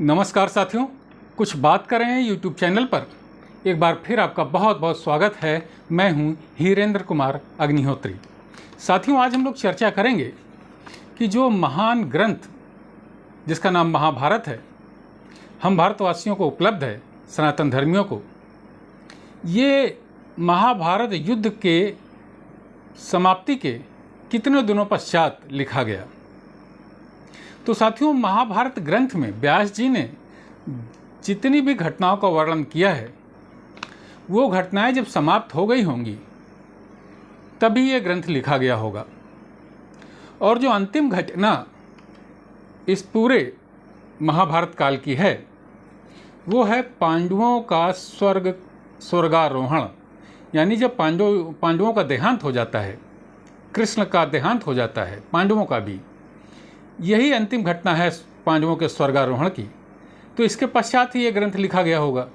नमस्कार साथियों, कुछ बात कर रहे हैं यूट्यूब चैनल पर। एक बार फिर आपका बहुत बहुत स्वागत है। मैं हूं हीरेंद्र कुमार अग्निहोत्री। साथियों, आज हम लोग चर्चा करेंगे कि जो महान ग्रंथ जिसका नाम महाभारत है, हम भारतवासियों को उपलब्ध है, सनातन धर्मियों को, ये महाभारत युद्ध के समाप्ति के कितने दिनों पश्चात लिखा गया। तो साथियों, महाभारत ग्रंथ में व्यास जी ने जितनी भी घटनाओं का वर्णन किया है, वो घटनाएं जब समाप्त हो गई होंगी तभी ये ग्रंथ लिखा गया होगा। और जो अंतिम घटना इस पूरे महाभारत काल की है, वो है पांडवों का स्वर्गारोहण। यानी जब पांडवों का देहांत हो जाता है, कृष्ण का देहांत हो जाता है, पांडवों का भी, यही अंतिम घटना है पांडवों के स्वर्गारोहण की। तो इसके पश्चात ही ये ग्रंथ लिखा गया होगा।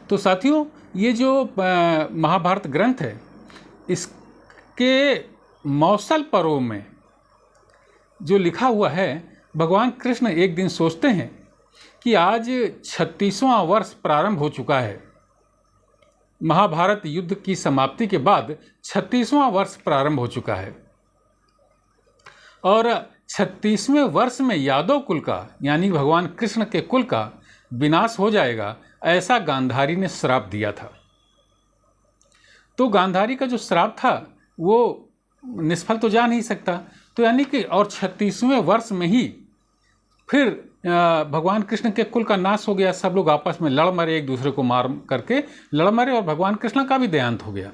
तो साथियों, ये जो महाभारत ग्रंथ है, इसके मौसल पर्व में जो लिखा हुआ है, भगवान कृष्ण एक दिन सोचते हैं कि आज 36वां वर्ष प्रारंभ हो चुका है। महाभारत युद्ध की समाप्ति के बाद 36वां वर्ष प्रारंभ हो चुका है और 36वें वर्ष में यादव कुल का, यानी भगवान कृष्ण के कुल का विनाश हो जाएगा, ऐसा गांधारी ने श्राप दिया था। तो गांधारी का जो श्राप था वो निष्फल तो जा नहीं सकता। तो यानी कि और 36वें वर्ष में ही फिर भगवान कृष्ण के कुल का नाश हो गया। सब लोग आपस में लड़ मरे, एक दूसरे को मार करके लड़ मरे, और भगवान कृष्ण का भी देहांत हो गया।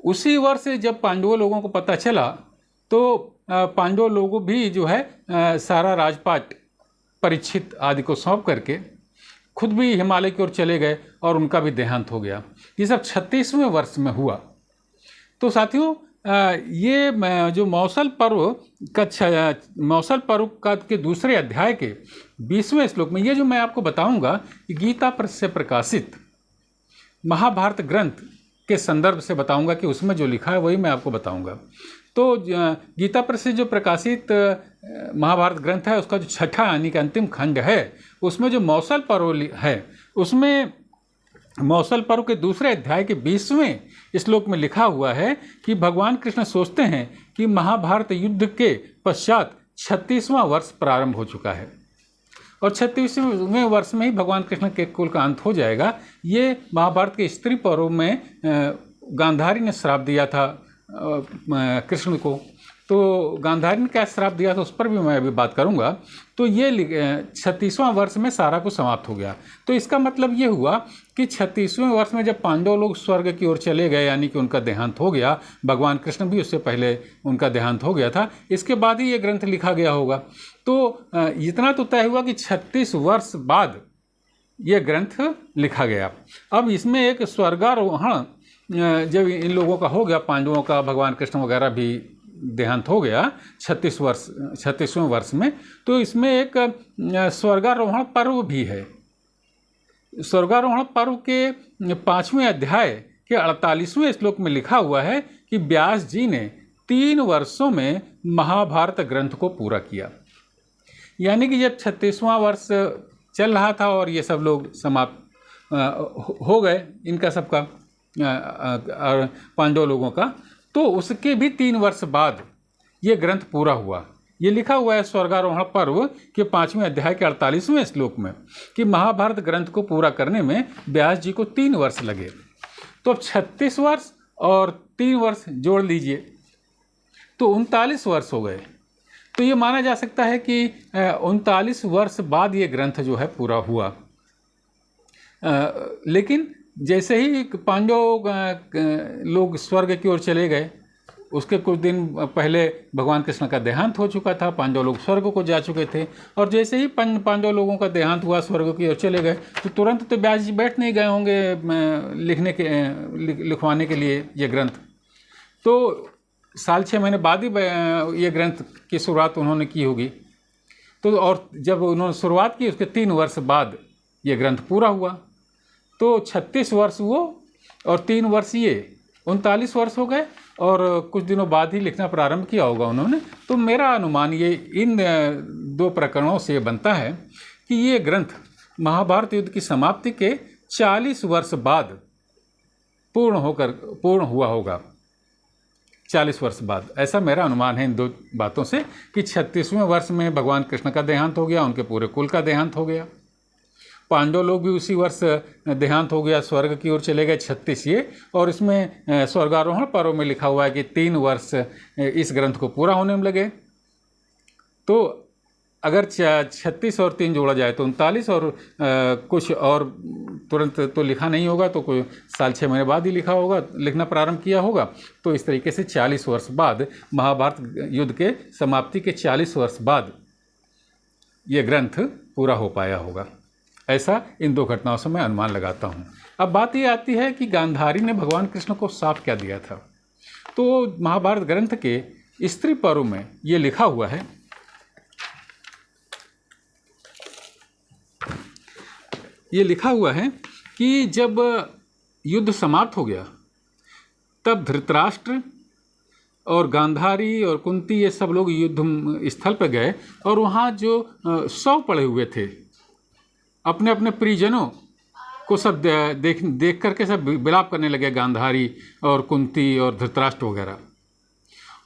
उसी वर्ष जब पांडवों लोगों को पता चला तो पांडव लोगों भी जो है सारा राजपाट परीक्षित आदि को सौंप करके खुद भी हिमालय की ओर चले गए और उनका भी देहांत हो गया। ये सब 36वें वर्ष में हुआ। तो साथियों, ये जो मौसल पर्व का के दूसरे अध्याय के 20वें श्लोक में, ये जो मैं आपको बताऊंगा, गीता से प्रकाशित महाभारत ग्रंथ के संदर्भ से बताऊंगा कि उसमें जो लिखा है वही मैं आपको बताऊंगा। तो गीता पर से जो प्रकाशित महाभारत ग्रंथ है, उसका जो छठा यानी कि अंतिम खंड है, उसमें जो मौसल पर्व है, उसमें मौसल पर्व के दूसरे अध्याय के 20वें श्लोक में लिखा हुआ है कि भगवान कृष्ण सोचते हैं कि महाभारत युद्ध के पश्चात 36वां वर्ष प्रारंभ हो चुका है और 36वें वर्ष में ही भगवान कृष्ण के कुल का अंत हो जाएगा। ये महाभारत के स्त्री पर्व में गांधारी ने श्राप दिया था कृष्ण को। तो गांधारी ने क्या श्राप दिया था उस पर भी मैं अभी बात करूंगा। तो ये 36वां वर्ष में सारा कुछ समाप्त हो गया। तो इसका मतलब ये हुआ कि 36वें वर्ष में जब पांडव लोग स्वर्ग की ओर चले गए, यानी कि उनका देहांत हो गया, भगवान कृष्ण भी उससे पहले उनका देहांत हो गया था, इसके बाद ही ये ग्रंथ लिखा गया होगा। तो इतना तो तय हुआ कि 36 वर्ष बाद ये ग्रंथ लिखा गया। अब इसमें एक स्वर्गारोहण जब इन लोगों का हो गया, पांडवों का, भगवान कृष्ण वगैरह भी देहांत हो गया 36वें वर्ष में, तो इसमें एक स्वर्गारोहण पर्व भी है। स्वर्गारोहण पर्व के 5वें अध्याय के 48वें श्लोक में लिखा हुआ है कि व्यास जी ने 3 वर्षों में महाभारत ग्रंथ को पूरा किया। यानी कि जब 36वां वर्ष चल रहा था और ये सब लोग समाप्त हो गए, इनका सबका पांडव लोगों का, तो उसके भी 3 वर्ष बाद ये ग्रंथ पूरा हुआ। ये लिखा हुआ है स्वर्गारोहण पर्व के 5वें अध्याय के 48वें श्लोक में कि महाभारत ग्रंथ को पूरा करने में व्यास जी को 3 वर्ष लगे। तो अब 36 वर्ष और 3 वर्ष जोड़ लीजिए तो 39 वर्ष हो गए। तो ये माना जा सकता है कि 39 वर्ष बाद ये ग्रंथ जो है पूरा हुआ। लेकिन जैसे ही पांडव लोग स्वर्ग की ओर चले गए, उसके कुछ दिन पहले भगवान कृष्ण का देहांत हो चुका था, पांडव लोग स्वर्ग को जा चुके थे, और जैसे ही पांडव लोगों का देहांत हुआ, स्वर्ग की ओर चले गए, तो तुरंत तो व्यास जी बैठ नहीं गए होंगे लिखवाने के लिए ये ग्रंथ। तो साल 6 महीने बाद ही ये ग्रंथ की शुरुआत उन्होंने की होगी। तो और जब उन्होंने शुरुआत की, उसके 3 वर्ष बाद ये ग्रंथ पूरा हुआ। तो 36 वर्ष वो और 3 वर्ष ये, 39 वर्ष हो गए और कुछ दिनों बाद ही लिखना प्रारंभ किया होगा उन्होंने। तो मेरा अनुमान ये इन दो प्रकरणों से बनता है कि ये ग्रंथ महाभारत युद्ध की समाप्ति के 40 वर्ष बाद पूर्ण हुआ होगा। 40 वर्ष बाद, ऐसा मेरा अनुमान है इन दो बातों से कि 36वें वर्ष में भगवान कृष्ण का देहांत हो गया, उनके पूरे कुल का देहांत हो गया। पांडव लोग भी उसी वर्ष देहांत हो गया, स्वर्ग की ओर चले गए 36 ये। और इसमें स्वर्गारोहण पर्व में लिखा हुआ है कि 3 वर्ष इस ग्रंथ को पूरा होने में लगे। तो अगर 36 और 3 जोड़ा जाए तो 39 और कुछ और तुरंत तो लिखा नहीं होगा, तो कोई साल 6 महीने बाद ही लिखना प्रारंभ किया होगा। तो इस तरीके से 40 वर्ष बाद, महाभारत युद्ध के समाप्ति के 40 वर्ष बाद ये ग्रंथ पूरा हो पाया होगा। ऐसा इन दो घटनाओं से मैं अनुमान लगाता हूँ। अब बात ये आती है कि गांधारी ने भगवान कृष्ण को शाप क्या दिया था। तो महाभारत ग्रंथ के स्त्री पर्व में ये लिखा हुआ है, कि जब युद्ध समाप्त हो गया तब धृतराष्ट्र और गांधारी और कुंती ये सब लोग युद्ध स्थल पर गए और वहाँ जो 100 पड़े हुए थे अपने अपने परिजनों को सब देख करके सब विलाप करने लगे, गांधारी और कुंती और धृतराष्ट्र वगैरह।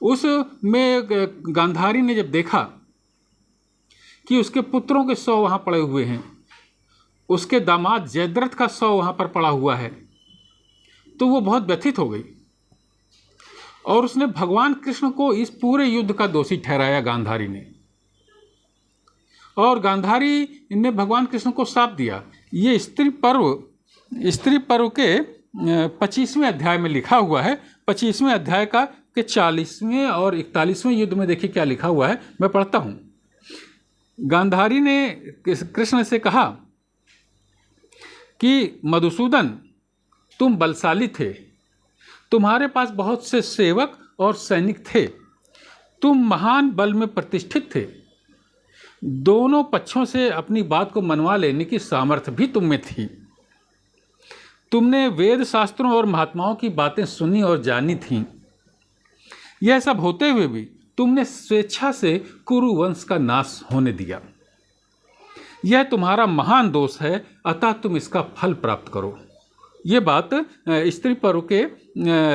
उसमें गांधारी ने जब देखा कि उसके पुत्रों के 100 वहाँ पड़े हुए हैं, उसके दामाद जयद्रथ का 100 वहाँ पर पड़ा हुआ है, तो वो बहुत व्यथित हो गई और उसने भगवान कृष्ण को इस पूरे युद्ध का दोषी ठहराया गांधारी ने। और गांधारी ने भगवान कृष्ण को शाप दिया। ये स्त्री पर्व के 25वें अध्याय में लिखा हुआ है। 25वें अध्याय के 40वें और 41वें युद्ध में देखिए क्या लिखा हुआ है, मैं पढ़ता हूँ। गांधारी ने कृष्ण से कहा कि मधुसूदन, तुम बलशाली थे, तुम्हारे पास बहुत से सेवक और सैनिक थे, तुम महान बल में प्रतिष्ठित थे, दोनों पक्षों से अपनी बात को मनवा लेने की सामर्थ्य भी तुम में थी, तुमने वेद शास्त्रों और महात्माओं की बातें सुनी और जानी थीं। यह सब होते हुए भी तुमने स्वेच्छा से कुरु वंश का नाश होने दिया। यह तुम्हारा महान दोष है, अतः तुम इसका फल प्राप्त करो। ये बात स्त्री पर्व के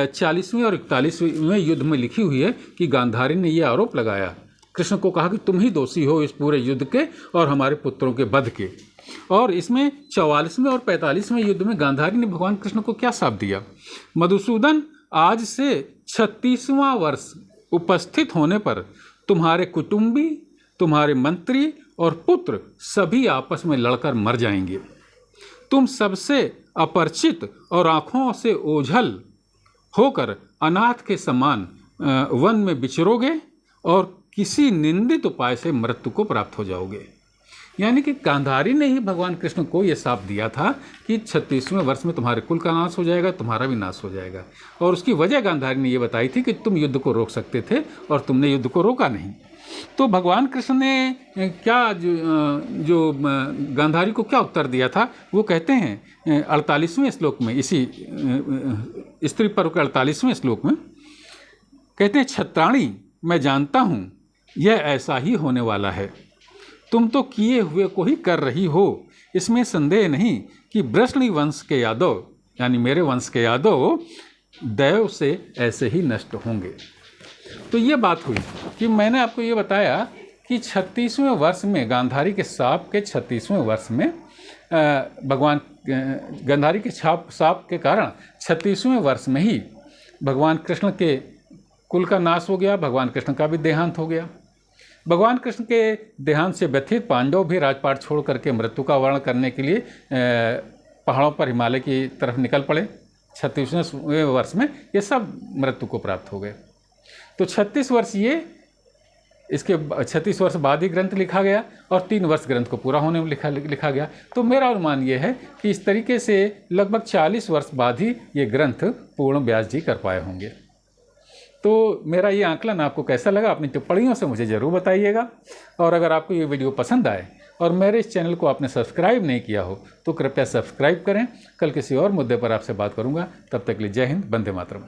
40वें और 41वें युद्ध में लिखी हुई है कि गांधारी ने यह आरोप लगाया, कृष्ण को कहा कि तुम ही दोषी हो इस पूरे युद्ध के और हमारे पुत्रों के वध के। और इसमें 44वें और 45वें युद्ध में गांधारी ने भगवान कृष्ण को क्या शाप दिया, मधुसूदन, आज से 36वां वर्ष उपस्थित होने पर तुम्हारे कुटुंबी, तुम्हारे मंत्री और पुत्र सभी आपस में लड़कर मर जाएंगे। तुम सबसे अपरिचित और आँखों से ओझल होकर अनाथ के समान वन में विचरोगे और किसी निंदित उपाय से मृत्यु को प्राप्त हो जाओगे। यानी कि गांधारी ने ही भगवान कृष्ण को यह शाप दिया था कि 36वें वर्ष में तुम्हारे कुल का नाश हो जाएगा, तुम्हारा भी नाश हो जाएगा। और उसकी वजह गांधारी ने यह बताई थी कि तुम युद्ध को रोक सकते थे और तुमने युद्ध को रोका नहीं। तो भगवान कृष्ण ने क्या जो गांधारी को क्या उत्तर दिया था, वो कहते हैं 48वें श्लोक में, इसी स्त्री पर्व के 48वें श्लोक में कहते हैं, छत्राणी, मैं जानता हूँ यह ऐसा ही होने वाला है। तुम तो किए हुए को ही कर रही हो, इसमें संदेह नहीं कि वृष्णि वंश के यादव, यानी मेरे वंश के यादव, दैव से ऐसे ही नष्ट होंगे। तो ये बात हुई कि मैंने आपको ये बताया कि 36वें वर्ष में, गांधारी के शाप के 36वें वर्ष में, भगवान गांधारी के शाप के कारण 36वें वर्ष में ही भगवान कृष्ण के कुल का नाश हो गया, भगवान कृष्ण का भी देहांत हो गया। भगवान कृष्ण के देहांत से व्यथित पांडव भी राजपाट छोड़ करके मृत्यु का वर्ण करने के लिए पहाड़ों पर हिमालय की तरफ निकल पड़े। 36वें वर्ष में ये सब मृत्यु को प्राप्त हो गए। तो 36 वर्ष ये, इसके 36 वर्ष बाद ही ग्रंथ लिखा गया और 3 वर्ष ग्रंथ को पूरा होने में लिखा गया। तो मेरा अनुमान ये है कि इस तरीके से लगभग 40 वर्ष बाद ही ये ग्रंथ पूर्ण व्यास जी कर पाए होंगे। तो मेरा ये आंकलन आपको कैसा लगा, अपनी टिप्पणियों से मुझे ज़रूर बताइएगा। और अगर आपको ये वीडियो पसंद आए और मेरे इस चैनल को आपने सब्सक्राइब नहीं किया हो तो कृपया सब्सक्राइब करें। कल किसी और मुद्दे पर आपसे बात करूंगा। तब तक के लिए जय हिंद, वंदे मातरम।